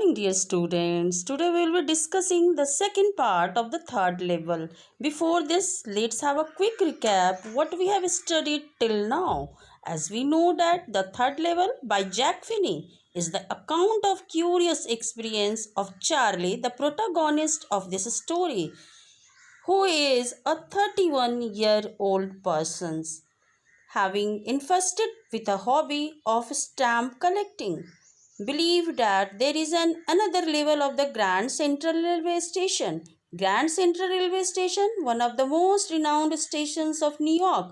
morning, dear students. Today we will be discussing the second part of the third level. Before this, let's have a quick recap what we have studied till now. As we know that the third level by Jack Finney is the account of curious experience of Charlie, the protagonist of this story, who is a 31-year-old person having infested with a hobby of stamp collecting. Believe that there is another level of the Grand Central Railway Station. Grand Central Railway Station, one of the most renowned stations of New York,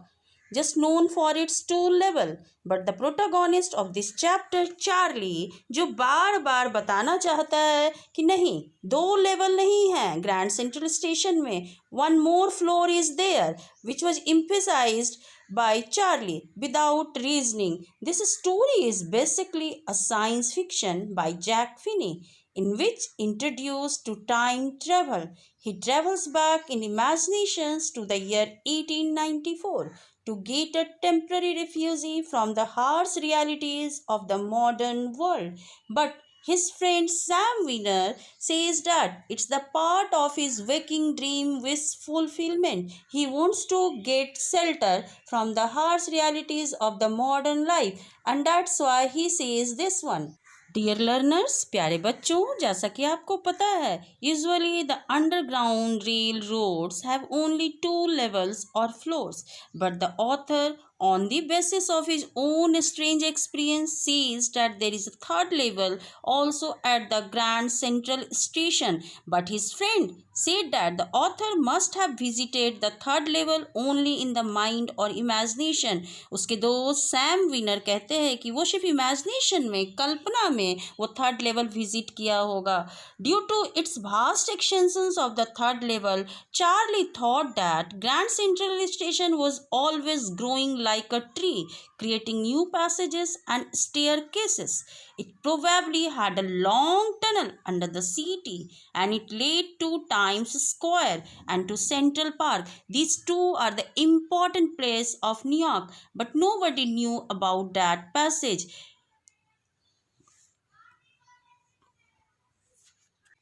just known for its toll level. But the protagonist of this chapter, Charlie, जो बार बार बताना चाहता है कि नहीं, दो level नहीं है grand Central station में, one more floor is there, which was emphasized by Charlie without reasoning. This story is basically a science fiction by Jack Finney, in which introduced to time travel. He travels back in imaginations to the year 1894 to get a temporary refuge from the harsh realities of the modern world. But his friend Sam Wiener says that it's the part of his waking dream wish fulfillment. He wants to get shelter from the harsh realities of the modern life, and that's why he says this one. Dear learners, प्यारे बच्चों, जैसा कि आपको पता है, usually the underground rail roads have only 2 levels और floors, but the author on the basis of his own strange experience sees that there is a third level also at the Grand Central Station. But his friend said that the author must have visited the third level only in the mind or imagination. उसके दोस्त Sam winner कहते हैं कि वो सिर्फ imagination में, कल्पना में वो थर्ड लेवल विजिट किया होगा. Due to its vast extensions of the third level, Charlie thought that Grand Central Station was always growing like a tree, creating new passages and staircases. It probably had a long tunnel under the city, and it led to Times Square and to Central Park. These two are the important places of New York, but nobody knew about that passage.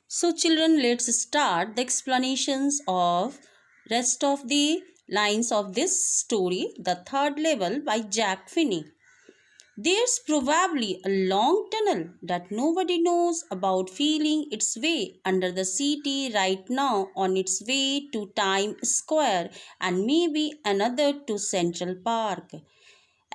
So children, let's start the explanations of rest of the lines of this story, The Third Level by Jack Finney. There's probably a long tunnel that nobody knows about feeling its way under the city right now on its way to Times Square and maybe another to Central Park.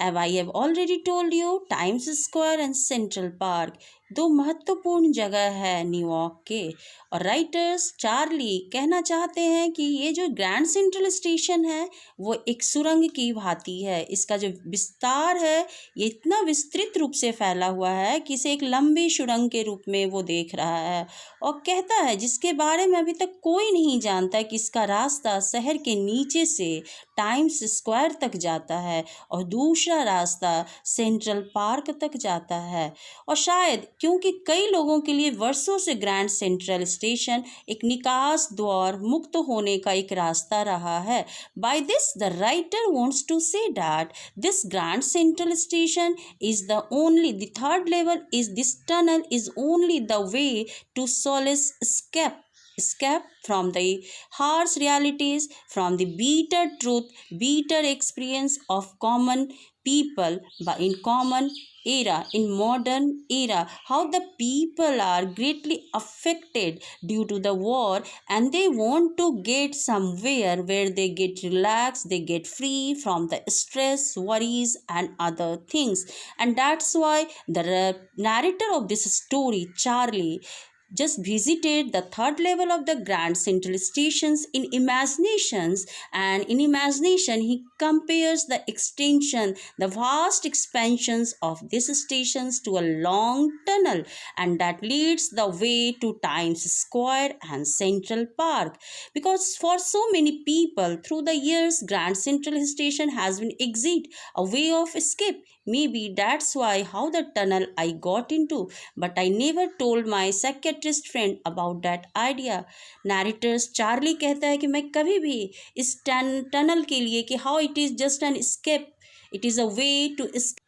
As I have already told you, Times Square and Central Park दो महत्वपूर्ण जगह है New York के. और writers Charlie कहना चाहते हैं कि ये जो ग्रैंड सेंट्रल स्टेशन है वो एक सुरंग की भांति है. इसका जो विस्तार है ये इतना विस्तृत रूप से फैला हुआ है कि इसे एक लंबी सुरंग के रूप में वो देख रहा है और कहता है जिसके बारे में अभी तक कोई नहीं जानता कि इसका रास्ता शहर के नीचे से टाइम्स स्क्वायर तक जाता है और दूसरा रास्ता सेंट्रल पार्क तक जाता है. और शायद क्योंकि कई लोगों के लिए वर्षों से ग्रैंड सेंट्रल स्टेशन एक निकास द्वार मुक्त होने का एक रास्ता रहा है. By this the writer wants to say that this Grand Central Station is the only the third level is this tunnel is only the way to solace escape from the harsh realities, from the bitter truth, bitter experience of common people in common era, in modern era, how the people are greatly affected due to the war and they want to get somewhere where they get relaxed, they get free from the stress, worries and other things. And that's why the narrator of this story, Charlie, just visited the third level of the Grand Central Stations in imaginations, and in imagination he compares the extension, the vast expansions of these stations to a long tunnel, and that leads the way to Times Square and Central Park. Because for so many people through the years, Grand Central Station has been exit, a way of escape. Maybe that's why how the tunnel I got into, but I never told my psychiatrist friend about that idea. Narrators Charlie कहता है कि मैं कभी भी इस tunnel के लिए कि how it is just an escape, it is a way to escape.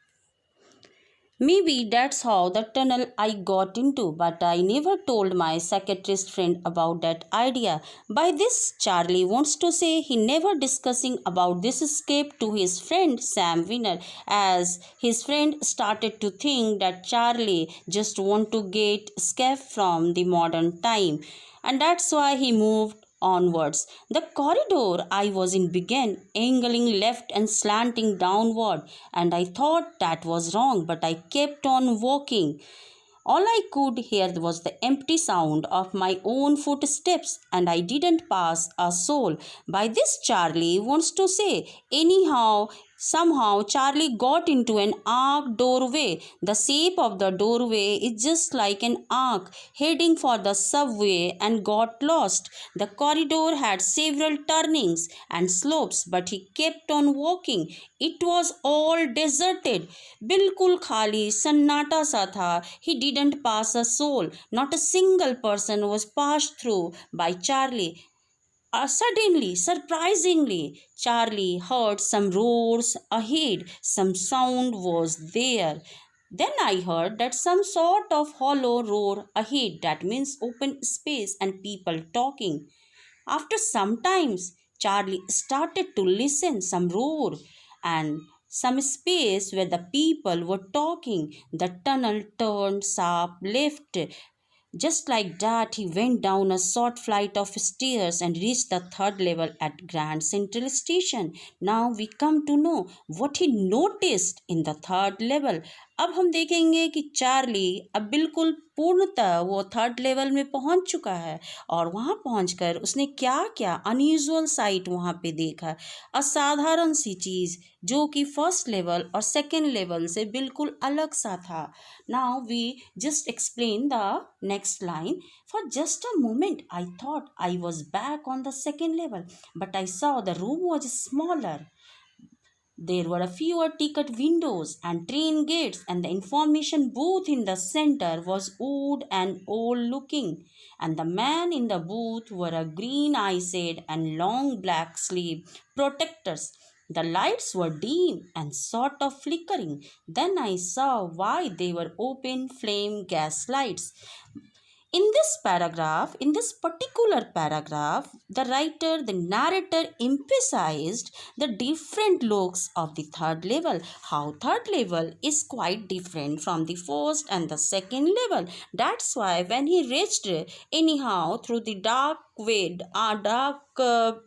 Maybe that's how the tunnel I got into, but I never told my psychiatrist friend about that idea. By this, Charlie wants to say he never discussing about this escape to his friend Sam Winner, as his friend started to think that Charlie just want to get escape from the modern time, and that's why he moved onwards. The corridor I was in began angling left and slanting downward, and I thought that was wrong, but I kept on walking. All I could hear was the empty sound of my own footsteps, and I didn't pass a soul. By this, Charlie wants to say, anyhow, somehow, Charlie got into an arched doorway. The shape of the doorway is just like an arc heading for the subway and got lost. The corridor had several turnings and slopes, but he kept on walking. It was all deserted. बिल्कुल खाली सन्नाटा सा था. He didn't pass a soul. Not a single person was passed through by Charlie. Suddenly, surprisingly, Charlie heard some roars ahead. Some sound was there. Then I heard that some sort of hollow roar ahead. That means open space and people talking. After some times, Charlie started to listen some roar and some space where the people were talking. The tunnel turned sharp left. Just like that, he went down a short flight of stairs and reached the third level at Grand Central Station. Now we come to know what he noticed in the third level. अब हम देखेंगे कि Charlie अब बिल्कुल पूर्णतः वो third level में पहुंच चुका है और वहां पहुंचकर उसने क्या क्या अनयूजुअल साइट वहां पे देखा, असाधारण सी चीज़ जो कि फर्स्ट लेवल और सेकेंड लेवल से बिल्कुल अलग सा था. Now we just explain the next line. For just a moment, I thought I was back on the second level, but I saw the room was smaller. There were fewer ticket windows and train gates, and the information booth in the center was old and old looking. And the man in the booth wore a green eyeshade and long black sleeve protectors. The lights were dim and sort of flickering. Then I saw why they were open flame gas lights. In this particular paragraph, the narrator emphasized the different looks of the third level. How third level is quite different from the first and the second level. That's why when he reached anyhow through the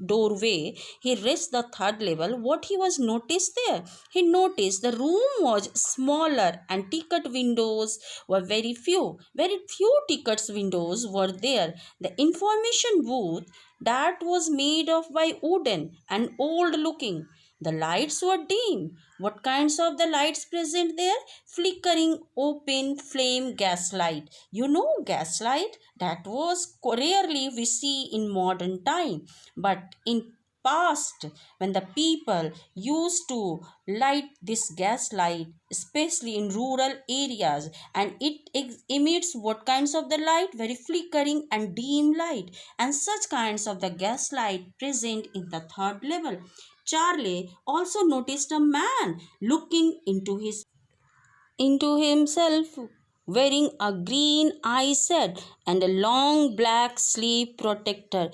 doorway, he reached the third level. What he was noticed there? He noticed the room was smaller and ticket windows were very few. Very few tickets windows were there. The information booth that was made of by wooden and old looking. The lights were dim. What kinds of the lights present there? Flickering open flame gaslight. You know gaslight? That was rarely we see in modern time. But in past, when the people used to light this gas light, especially in rural areas, and it emits what kinds of the light? Very flickering and dim light, and such kinds of the gas light present in the third level. Charlie also noticed a man looking into himself, wearing a green eye set and a long black sleeve protector,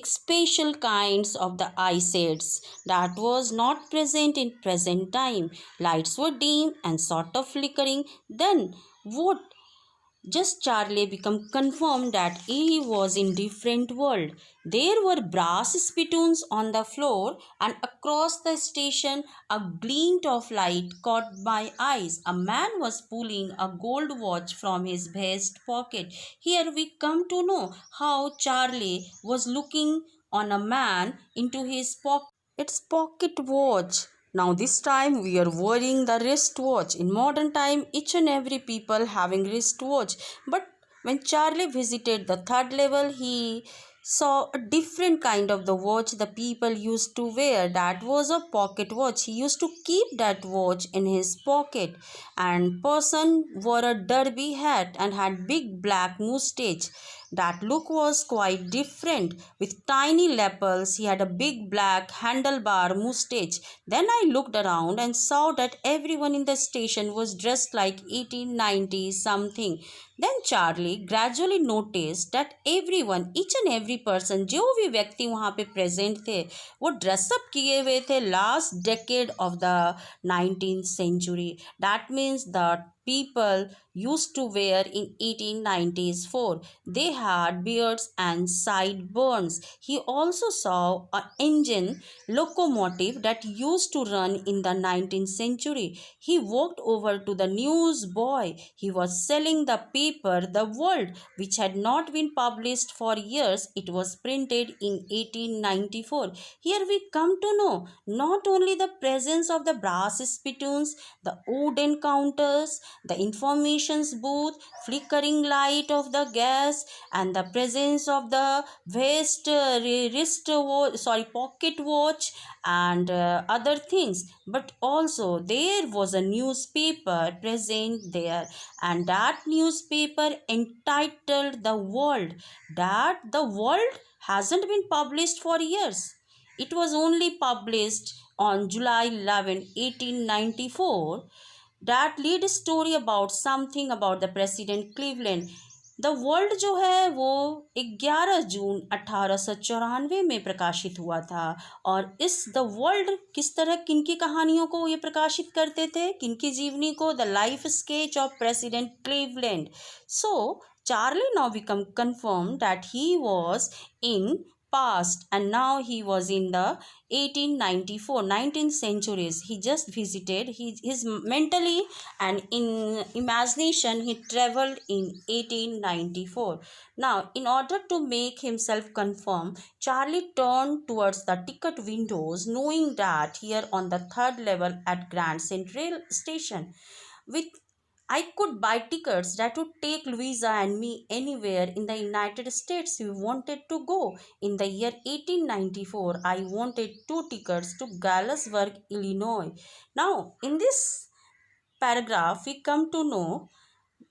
special kinds of the eye sets that was not present in present time. Lights were dim and sort of flickering. Then what? Just Charlie became confirmed that he was in different world. There were brass spittoons on the floor, and across the station a glint of light caught my eyes. A man was pulling a gold watch from his vest pocket. Here we come to know how Charlie was looking on a man into his pocket. It's pocket watch. Now this time we are wearing the wristwatch. In modern time, each and every people having wristwatch. But when Charlie visited the third level, he saw a different kind of the watch the people used to wear. That was a pocket watch. He used to keep that watch in his pocket. And person wore a derby hat and had big black mustache. That look was quite different. With tiny lapels, he had a big black handlebar moustache. Then I looked around and saw that everyone in the station was dressed like 1890 something. Then Charlie gradually noticed that everyone, each and every person, जो भी व्यक्ति वहाँ पे present थे, वो dress up किए हुए थे last decade of the 19th century. That means the people used to wear in 1890s 4. They had beards and sideburns. He also saw an engine locomotive that used to run in the 19th century. He walked over to the newsboy. He was selling the paper The World, which had not been published for years. It was printed in 1894. Here we come to know not only the presence of the brass spittoons, the wooden counters, the informations booth, flickering light of the gas, and the presence of the pocket watch and other things, but also there was a newspaper present there, and that newspaper entitled The World. That The World hasn't been published for years. It was only published on July 11, 1894. That lead story about something about the president Cleveland. The world जो है वो 11 जून 1894 में प्रकाशित हुआ था। और इस the world किस तरह किनकी कहानियों को ये प्रकाशित करते थे, किनकी जीवनी को? The life sketch of president Cleveland. So Charlie now become confirmed that he was in past and now he was in the 1894 19th centuries. He just visited, his mentally and in imagination he traveled in 1894. Now in order to make himself confirm, Charlie turned towards the ticket windows, knowing that here on the third level at Grand Central Station with I could buy tickets that would take Louisa and me anywhere in the United States we wanted to go. In the year 1894, I wanted 2 tickets to Galesburg, Illinois. Now, in this paragraph, we come to know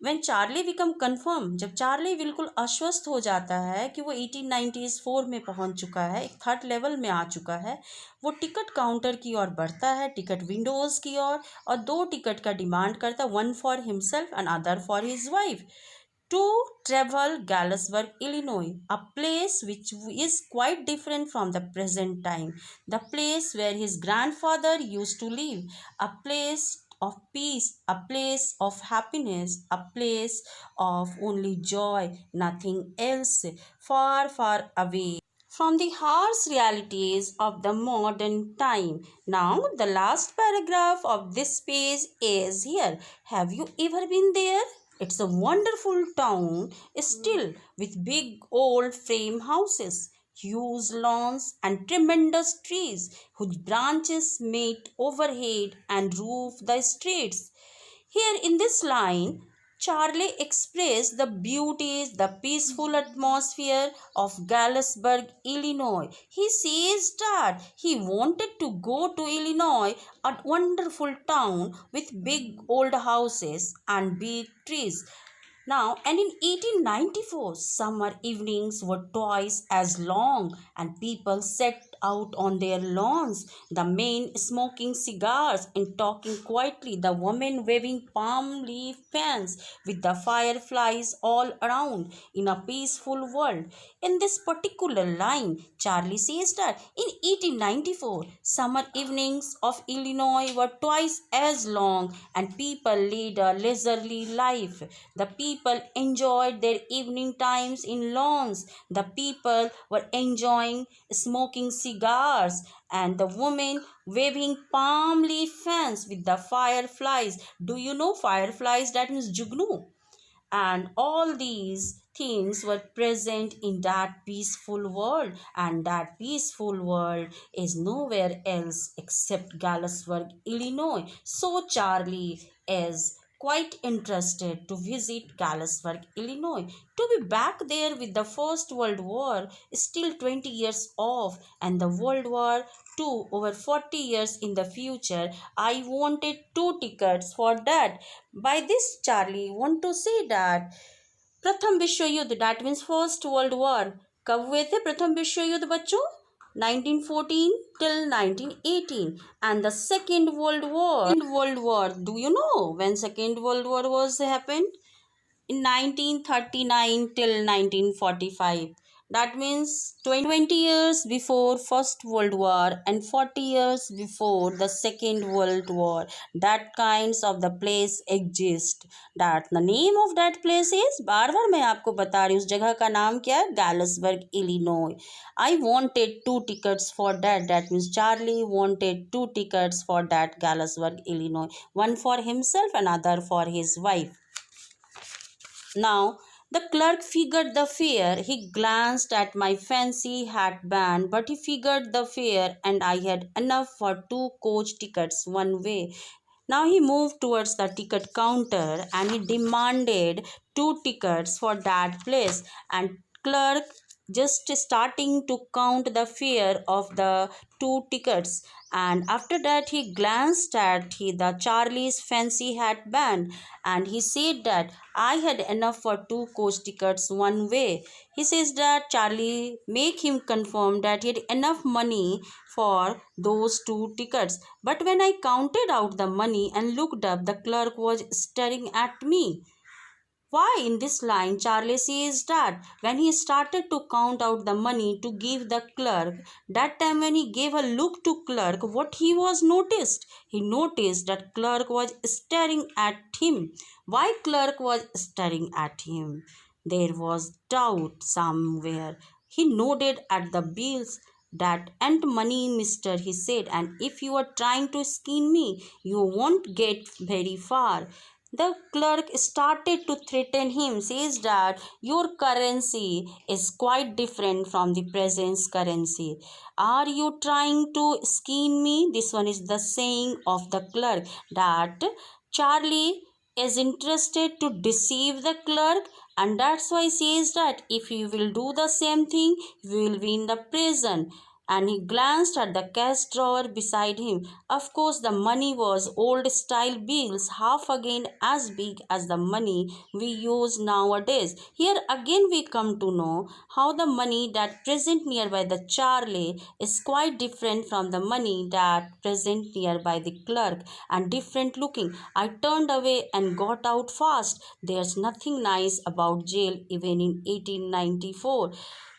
when Charlie become confirm, जब Charlie बिल्कुल आश्वस्त हो जाता है कि वो 1894 में पहुंच चुका है, एक थर्ड लेवल में आ चुका है, वो टिकट काउंटर की ओर बढ़ता है, टिकट विंडोज़ की ओर, और 2 टिकट का डिमांड करता है, one for himself and other for his wife, to travel Galesburg, Illinois, a place which is quite different from the present time, the place where his grandfather used to live, a place of peace, a place of happiness, a place of only joy, nothing else, far, far away from the harsh realities of the modern time. Now, the last paragraph of this page is here. Have you ever been there? It's a wonderful town, still with big old frame houses, huge lawns, and tremendous trees whose branches meet overhead and roof the streets. Here in this line, Charlie expressed the beauties, the peaceful atmosphere of Galesburg, Illinois. He says that he wanted to go to Illinois, a wonderful town with big old houses and big trees. Now, and in 1894, summer evenings were twice as long, and people sat out on their lawns, the men smoking cigars and talking quietly, the women waving palm leaf fans with the fireflies all around in a peaceful world. In this particular line, Charlie says that in 1894, summer evenings of Illinois were twice as long, and people led a leisurely life. The people enjoyed their evening times in lawns. The people were enjoying smoking cigars, and the women waving palm leaf fans with the fireflies. Do you know fireflies? That means jugnu. And all these things were present in that peaceful world, and that peaceful world is nowhere else except Galesburg, Illinois. So Charlie is quite interested to visit Galesburg, Illinois. To be back there with the First World War still 20 years off, and the World War II over 40 years in the future, I wanted 2 tickets for that. By this, Charlie want to say that प्रथम विश्व युद्ध that means first world war कब हुए थे प्रथम विश्व युद्ध बच्चों? 1914 till 1918. And the second world war, do you know when second world war was happened? In 1939 till 1945. That means 20 years before first world war and 40 years before the second world war. That kinds of the place exist. That the name of that place is, बार बार मैं आपको बता रही हूँ उस जगह का नाम क्या है, गैलसबर्ग Illinois. I wanted 2 tickets for that. That means Charlie wanted 2 tickets for that Galesburg, Illinois. One for himself, another for his wife. Now, the clerk figured the fare. He glanced at my fancy hat band, but he figured the fare, and I had enough for 2 coach tickets one way. Now he moved towards the ticket counter and he demanded 2 tickets for that place. And clerk just starting to count the fare of the 2 tickets, and after that he glanced at the Charlie's fancy hat band, and he said that I had enough for 2 coach tickets one way. He says that Charlie make him confirm that he had enough money for those 2 tickets. But when I counted out the money and looked up, the clerk was staring at me. Why in this line Charlie says that when he started to count out the money to give the clerk, that time when he gave a look to clerk, what he was noticed? He noticed that clerk was staring at him. Why clerk was staring at him? There was doubt somewhere. He nodded at the bills. That and money, mister, he said, and if you are trying to skin me, you won't get very far. The clerk started to threaten him, says that your currency is quite different from the present currency. Are you trying to skin me? This one is the saying of the clerk, that Charlie is interested to deceive the clerk, and that's why he says that if you will do the same thing, you will be in the prison. And he glanced at the cash drawer beside him. Of course, the money was old style bills, half again as big as the money we use nowadays. Here again we come to know how the money that present nearby the Charlie is quite different from the money that present nearby the clerk, and different looking. I turned away and got out fast. There's nothing nice about jail even in 1894.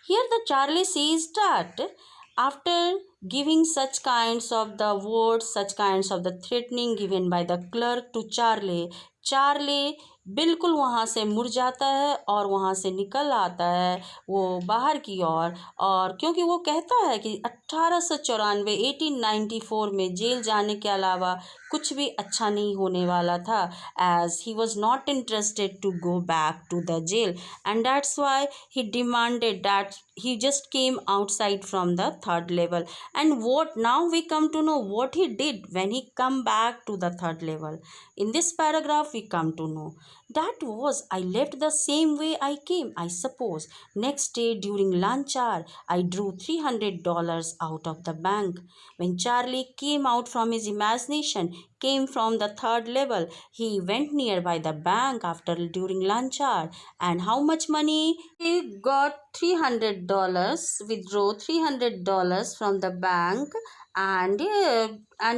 Here the Charlie says that after giving such kinds of the words, such kinds of the threatening given by the clerk to Charlie, Charlie बिल्कुल वहाँ से मुड़ जाता है और वहाँ से निकल आता है वो बाहर की ओर। और क्योंकि वो कहता है कि 1894 1894 में जेल जाने के अलावा कुछ भी अच्छा नहीं होने वाला था, as he was not interested to go back to the jail, and that's why he demanded that he just came outside from the third level. And what now we come to know what he did when he come back to the third level. In this paragraph we come to know that was I left the same way I came, I suppose. Next day during lunch hour, I drew $300 out of the bank. When Charlie came out from his imagination, came from the third level, he went nearby the bank after during lunch hour. And how much money? He got $300, withdraw $300 from the bank, and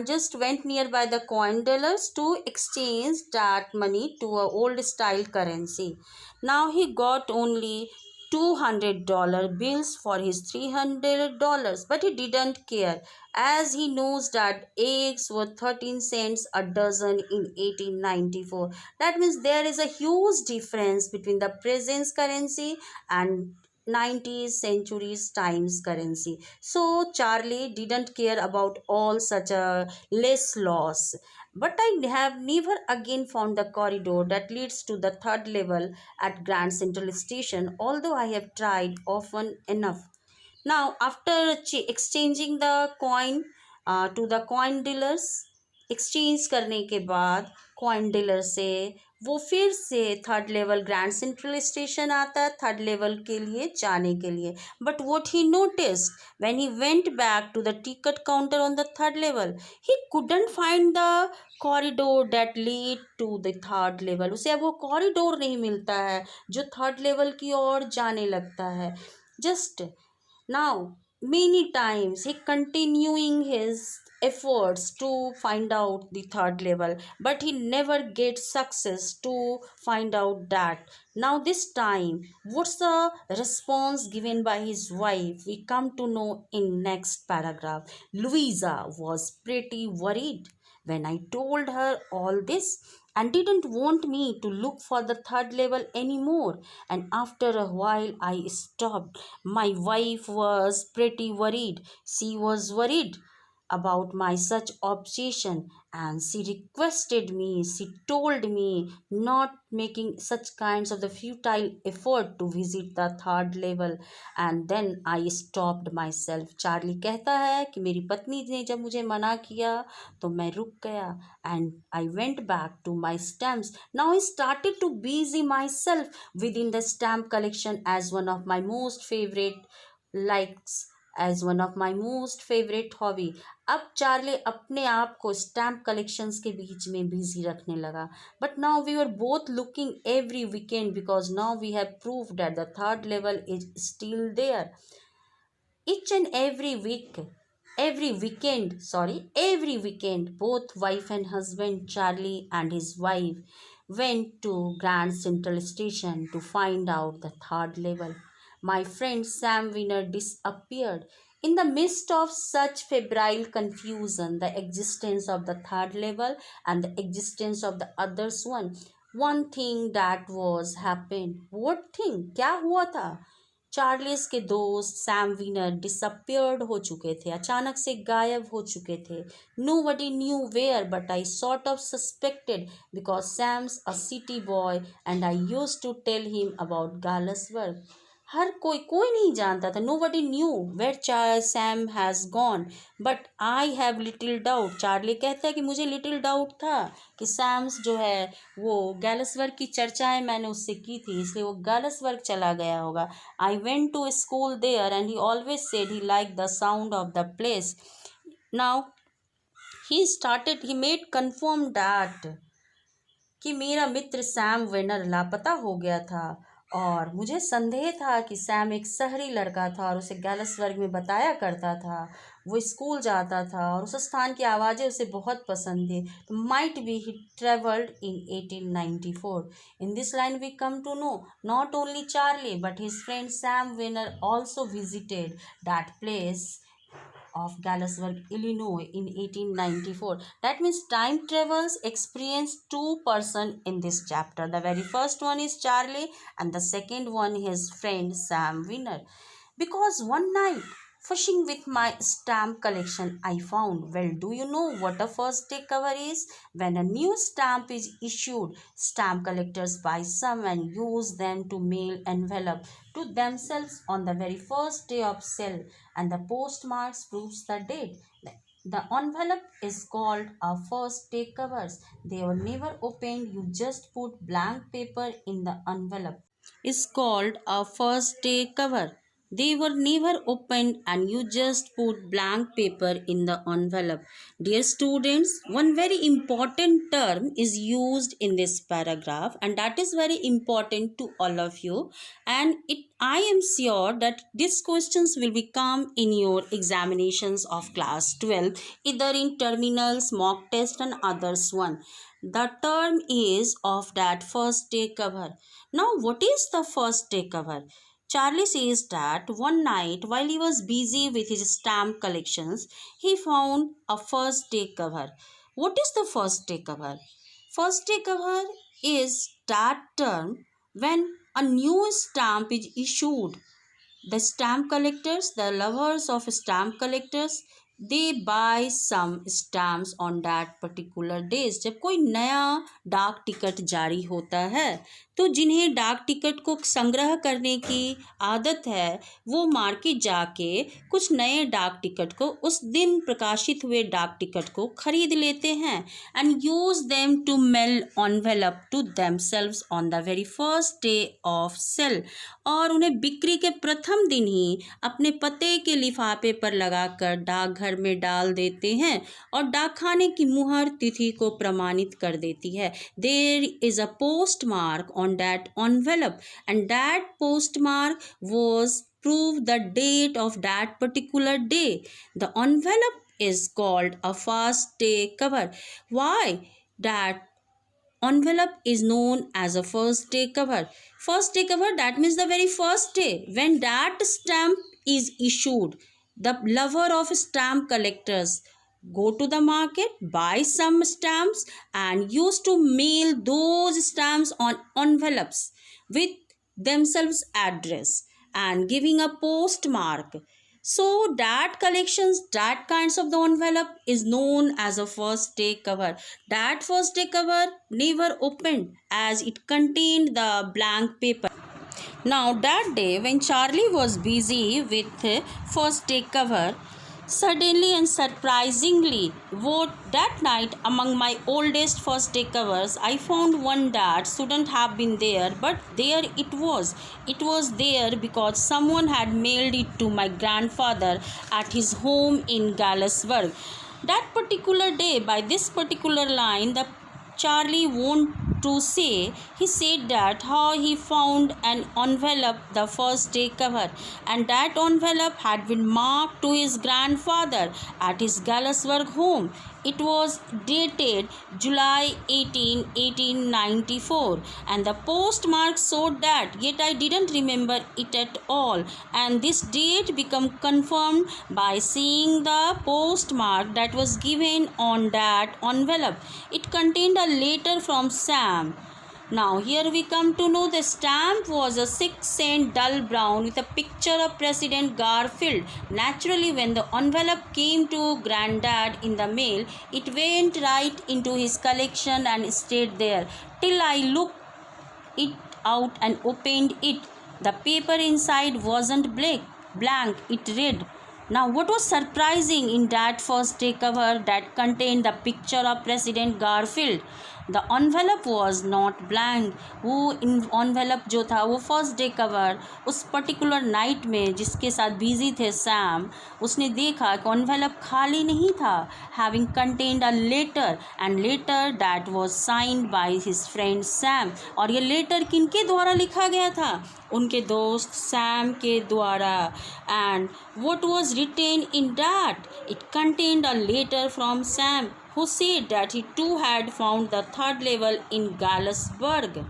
just went nearby the coin dealers to exchange that money to a old style currency. Now he got only $200 bills for his $300, but he didn't care, as he knows that eggs were 13 cents a dozen in 1894. That means there is a huge difference between the present currency and 19th century's times currency. So Charlie didn't care about all such a less loss. But I have never again found the corridor that leads to the third level at Grand Central Station, although I have tried often enough. Now, after exchanging the coin to the coin dealers, exchange करने के बाद coin dealer से वो फिर से third level Grand Central Station आता है third level के लिए जाने के लिए. But what he noticed when he went back to the ticket counter on the third level, he couldn't find the corridor that lead to the third level. उसे अब वो कॉरिडोर नहीं मिलता है जो थर्ड लेवल की ओर जाने लगता है. Just now many times he continuing his efforts to find out the third level, but he never gets success to find out that. Now this time, what's the response given by his wife, we come to know in next paragraph. Louisa was pretty worried when I told her all this, and didn't want me to look for the third level anymore. And after a while I stopped. My wife was pretty worried. She was worried about my such obsession, and she told me not making such kinds of the futile effort to visit the third level. And then I stopped myself. Charlie कहता है कि मेरी पत्नी ने जब मुझे मना किया तो मैं रुक गया. And I went back to my stamps. Now I started to busy myself within the stamp collection as one of my most favorite likes, as one of my most favorite hobby. अब Charlie अपने आप को stamp collections के बीच में busy रखने लगा. But now we are both looking every weekend because now we have proved that the third level is still there. Each and every weekend, both wife and husband, Charlie and his wife, went to Grand Central Station to find out the third level. My friend Sam Winner disappeared. In the midst of such febrile confusion, the existence of the third level and the existence of the others one thing that was happened. What thing? क्या हुआ था? Charles के दोस्त Sam Wiener disappeared हो चुके थे, अचानक से गायब हो चुके थे. Nobody knew where but I sort of suspected because Sam's a city boy and I use to tell him about Galesburg. हर कोई नहीं जानता था. Nobody knew where Sam has gone but I have little doubt. Charlie कहता है कि मुझे little doubt था कि सैम्स जो है वो गैलसवर्ग की चर्चाएं मैंने उससे की थी इसलिए वो गैलसवर्ग चला गया होगा. I went to school there and he always said he like the sound of the place. Now he made confirm that कि मेरा मित्र सैम वेनर लापता हो गया था और मुझे संदेह था कि सैम एक शहरी लड़का था और उसे गैलसवर्ग में बताया करता था. वो स्कूल जाता था और उस स्थान की आवाज़ें उसे बहुत पसंद थी. तो might be he travelled in 1894. In this line we come to know not only Charlie but his friend Sam Weiner also visited that place of Galesburg, Illinois in 1894. That means time travels experience two person in this chapter. The very first one is Charlie and the second one his friend Sam Winner. Because one night fishing with my stamp collection I found, well, do you know what a first day cover is? When a new stamp is issued, stamp collectors buy some and use them to mail envelope to themselves on the very first day of sale, and the postmarks proves the date. The envelope is called a first day covers. They were never opened. You just put blank paper in the envelope. It's called a first day cover. They were never opened and you just put blank paper in the envelope. Dear students, one very important term is used in this paragraph and that is very important to all of you, and I am sure that these questions will become in your examinations of class 12 either in terminals, mock test and others one. The term is of that first day cover. Now what is the first day cover? Charlie says that one night while he was busy with his stamp collections, he found a first day cover. What is the first day cover? First day cover is that term when a new stamp is issued. The stamp collectors, the lovers of stamp collectors, they buy some stamps on that particular days. जब कोई नया डाक ticket जारी होता है तो जिन्हें डाक टिकट को संग्रह करने की आदत है वो मार्केट जाके कुछ नए डाक टिकट को, उस दिन प्रकाशित हुए डाक टिकट को खरीद लेते हैं and use them to mail envelope to themselves on the very first day of sale, और उन्हें बिक्री के प्रथम दिन ही अपने पते के लिफाफे पर लगाकर डाकघर में डाल देते हैं और डाकखाने की मुहर तिथि को प्रमाणित कर देती है। There is a postmark on that envelope and that postmark was prove the date of that particular day. The envelope is called a first day cover. Why that envelope is known as a first day cover? First day cover, that means the very first day when that stamp is issued. The lover of stamp collectors go to the market, buy some stamps and used to mail those stamps on envelopes with themselves address and giving a postmark. So that collections, that kinds of the envelope is known as a first day cover. That first day cover never opened as it contained the blank paper. Now that day when Charlie was busy with first day cover, suddenly and surprisingly, that night among my oldest first day covers, I found one that shouldn't have been there, but there it was. It was there because someone had mailed it to my grandfather at his home in Galesburg. That particular day, by this particular line, the Charlie wanted to say, he said that how he found an envelope the first day cover, and that envelope had been marked to his grandfather at his Galesburg home. It was dated July 18, 1894, and the postmark showed that, yet I didn't remember it at all, and this date became confirmed by seeing the postmark that was given on that envelope. It contained a letter from Sam. Now here we come to know the stamp was a 6-cent dull brown with a picture of President Garfield. Naturally, when the envelope came to Granddad in the mail, it went right into his collection and stayed there till I looked it out and opened it. The paper inside wasn't blank, it read. Now what was surprising in that first day cover that contained the picture of President Garfield? The envelope was not blank. वो envelope जो था वो first day cover उस particular night में जिसके साथ busy थे Sam, उसने देखा कि envelope खाली नहीं था, having contained a letter and letter that was signed by his friend Sam. और ये लेटर किनके द्वारा लिखा गया था? उनके दोस्त सैम के द्वारा. And what was written in that? It contained a letter from Sam, who said that he too had found the third level in Galesburg.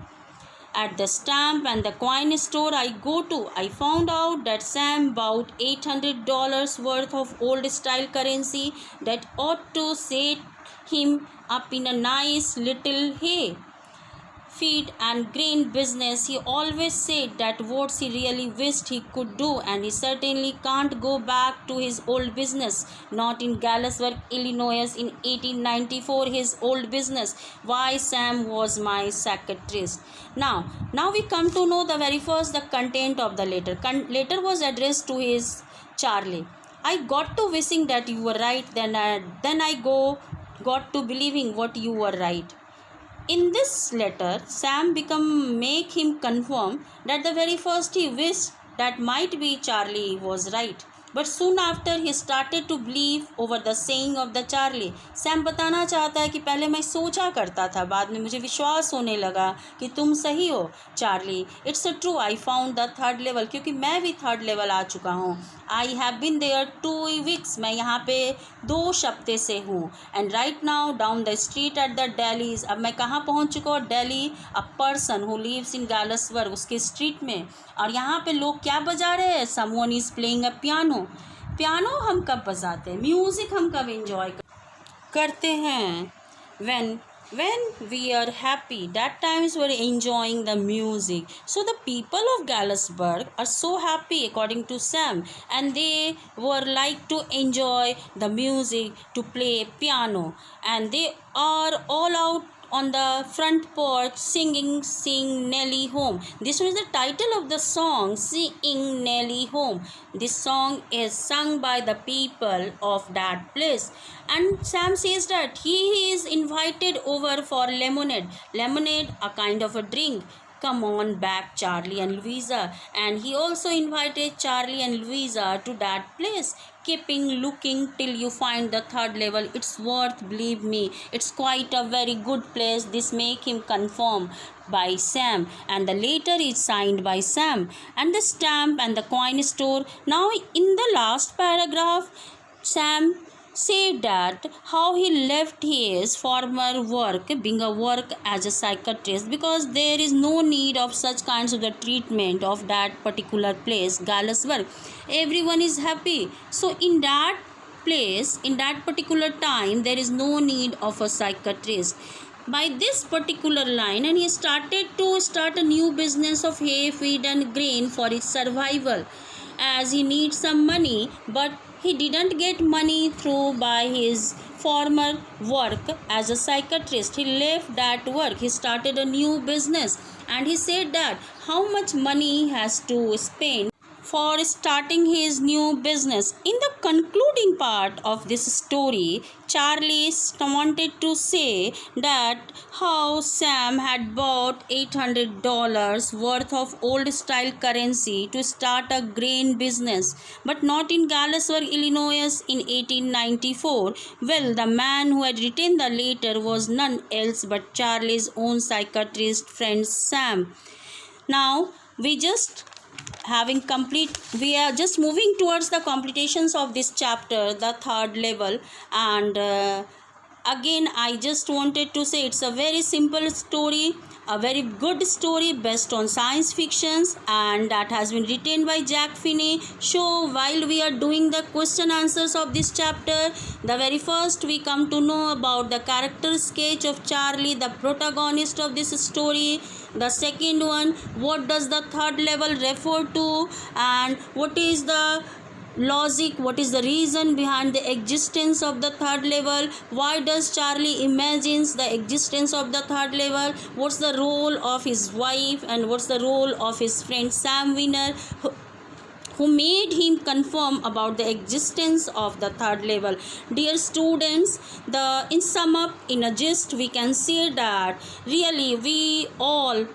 At the stamp and the coin store I go to, I found out that Sam bought $800 worth of old style currency that ought to set him up in a nice little hay, feed and grain business. He always said that what he really wished he could do, and he certainly can't go back to his old business, not in Galesburg, Illinois in 1894, his old business. Why Sam was my secretarist. Now we come to know the very first the content of the letter. Letter was addressed to his Charlie. I got to wishing that you were right, then I got to believing what you were right. In this letter, Sam make him confirm that the very first he wished that might be Charlie was right. But soon after he started to believe over the saying of the Charlie. Sam बताना चाहता है कि पहले मैं सोचा करता था, बाद में मुझे विश्वास होने लगा कि तुम सही हो Charlie. It's true, I found the third level, क्योंकि मैं भी थर्ड लेवल आ चुका हूँ. I have been there 2 weeks, मैं यहाँ पे 2 हफ्ते से हूँ. And right now down the street at the Delhi's, अब मैं कहाँ पहुँच चुका हूँ? Delhi, a person who lives in Galesburg, उसके स्ट्रीट में. और यहाँ पे लोग क्या बजा रहे हैं? Someone is playing a piano. Piano हम कब बजाते हैं? म्यूज़िक हम कब एंजॉय करते हैं? when we are happy, that times we're enjoying the music. So the people of Galesburg are so happy according to Sam, and they were like to enjoy the music, to play piano, and they are all out on the front porch singing Sing Nelly Home. This was the title of the song, Sing Nelly Home. This song is sung by the people of that place. And Sam says that he is invited over for lemonade. Lemonade, a kind of a drink. Come on back, Charlie and Louisa. And he also invited Charlie and Louisa to that place. Keeping looking till you find the third level. It's worth, believe me. It's quite a very good place. This make him confirm by Sam, and the letter is signed by Sam, and the stamp and the coin store. Now in the last paragraph, Sam said that how he left his former work, being a work as a psychiatrist, because there is no need of such kinds of the treatment of that particular place, Gallusburg. Everyone is happy. So in that place, in that particular time, there is no need of a psychiatrist. By this particular line, and he started to start a new business of hay, feed and grain for his survival, as he needs some money, but he didn't get money through by his former work as a psychiatrist. He left that work. He started a new business, and he said that how much money he has to spend for starting his new business. In the concluding part of this story, Charlie wanted to say that how Sam had bought $800 worth of old style currency to start a grain business, but not in Gallusburg, Illinois in 1894. Well, the man who had written the letter was none else but Charlie's own psychiatrist friend Sam. Now we are just moving towards the completions of this chapter, the third level, and again I just wanted to say it's a very simple story, a very good story based on science fictions, and that has been written by Jack Finney. So while we are doing the question answers of this chapter, the very first we come to know about the character sketch of Charlie, the protagonist of this story. The second one, what does the third level refer to, and what is the logic, what is the reason behind the existence of the third level, why does Charlie imagines the existence of the third level, what's the role of his wife, and what's the role of his friend Sam Winner, who made him confirm about the existence of the third level. Dear students, in sum up, in a gist, we can say that really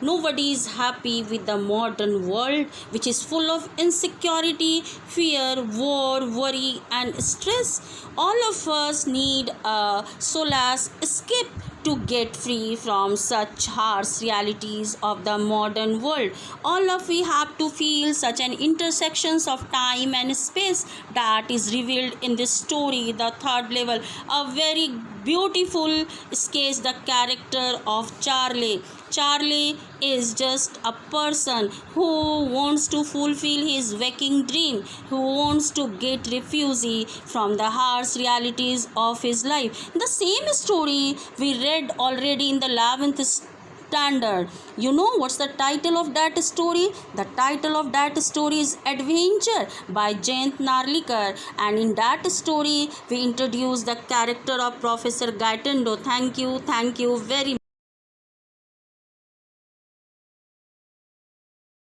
nobody is happy with the modern world, which is full of insecurity, fear, war, worry and stress. All of us need a solace escape to get free from such harsh realities of the modern world. All of we have to feel such an intersections of time and space that is revealed in this story, the third level. A very beautiful sketch the character of Charlie. Charlie is just a person who wants to fulfill his waking dream, who wants to get refugee from the harsh realities of his life. The same story we read already in the 11th standard. You know what's the title of that story? The title of that story is Adventure by Jayant Narlikar, and in that story we introduce the character of Professor Gaetano. Thank you very much.